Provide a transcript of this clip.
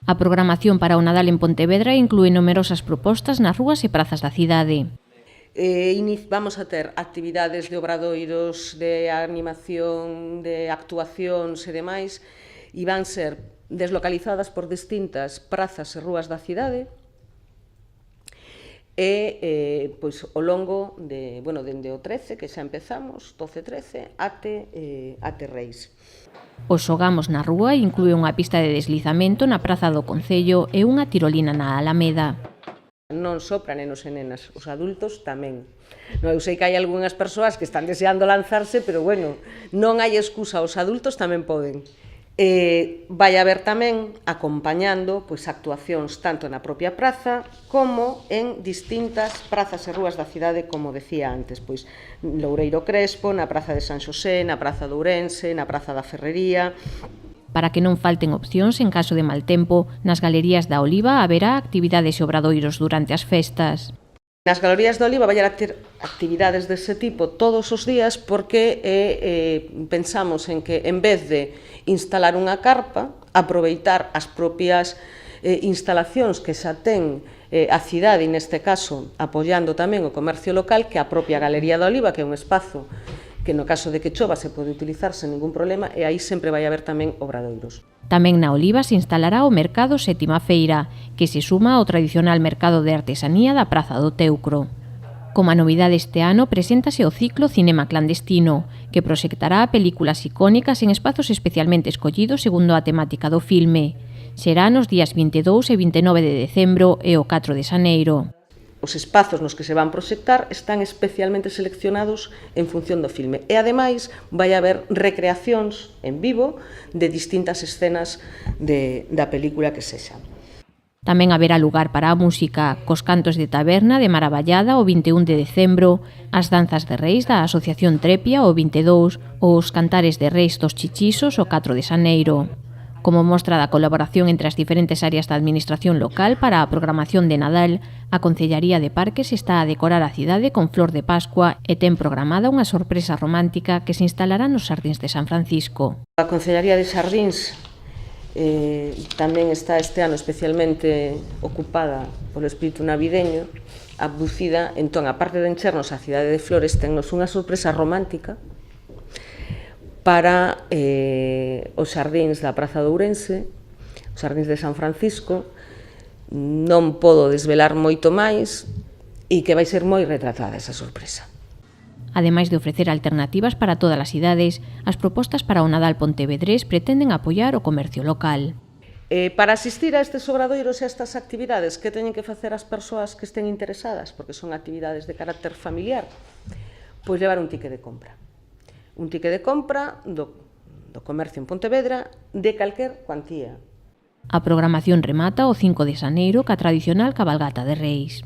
A programación para o Nadal en Pontevedra inclúe numerosas propostas nas rúas e prazas da cidade. Vamos a ter actividades de obradoiros, de animación, de actuacións e demais, e van ser deslocalizadas por distintas prazas e rúas da cidade, e pois ao longo de, dende o 13, que xa empezamos, 12-13, até Reis. Os xogamos na rúa inclúe unha pista de deslizamento na Praza do Concello e unha tirolina na Alameda. Non só para nenos e nenas, os adultos tamén. Eu sei que hai algunhas persoas que están deseando lanzarse, pero non hai excusa, os adultos tamén poden. Vai haber tamén acompañando actuacións tanto na propia praza como en distintas prazas e rúas da cidade, como decía antes, Loureiro Crespo, na Praza de San Xosé, na Praza de Ourense, na Praza da Ferrería. Para que non falten opcións en caso de mal tempo, nas galerías da Oliva haberá actividades e obradoiros durante as festas. Nas galerías da Oliva vai haber actividades dese tipo todos os días, porque pensamos en que, en vez de instalar unha carpa, aproveitar as propias instalacións que xa ten a cidade, neste caso apoiando tamén o comercio local, que a propia Galería da Oliva, que é un espazo que no caso de que chova se pode utilizar sen ningún problema, e aí sempre vai haber tamén obradoiros. Tamén na Oliva se instalará o Mercado Sétima Feira, que se suma ao tradicional mercado de artesanía da Praza do Teucro. Como a novidade este ano, preséntase o ciclo Cinema Clandestino, que proxectará películas icónicas en espazos especialmente escollidos segundo a temática do filme. Será nos días 22 e 29 de decembro e o 4 de xaneiro. Os espazos nos que se van proxectar están especialmente seleccionados en función do filme, e ademais vai haber recreacións en vivo de distintas escenas da película que sexa. Tamén haberá lugar para a música, cos cantos de taberna de Maraballada o 21 de decembro, as danzas de reis da Asociación Trepia o 22 ou os cantares de reis dos Chichisos o 4 de xaneiro. Como mostra da colaboración entre as diferentes áreas da administración local para a programación de Nadal, a Concellaría de Parques está a decorar a cidade con flor de Pascua e ten programada unha sorpresa romántica que se instalará nos Xardíns de San Francisco. A Concellaría de Xardíns tamén está este ano especialmente ocupada polo espírito navideño, abducida, entón, a parte de enchernos a cidade de flores, tennos unha sorpresa romántica para os xardíns da Praza de Ourense, os xardíns de San Francisco. Non podo desvelar moito máis, e que vai ser moi retratada esa sorpresa. Ademais de ofrecer alternativas para todas as idades, as propostas para o Nadal pontevedrés pretenden apoiar o comercio local. Para asistir a estes obradoiros e a estas actividades, que teñen que facer as persoas que estén interesadas, porque son actividades de carácter familiar? Pois levar un ticket de compra. Un ticket de compra do comercio en Pontevedra de calquer cuantía. A programación remata o 5 de xaneiro ca tradicional cabalgata de Reis.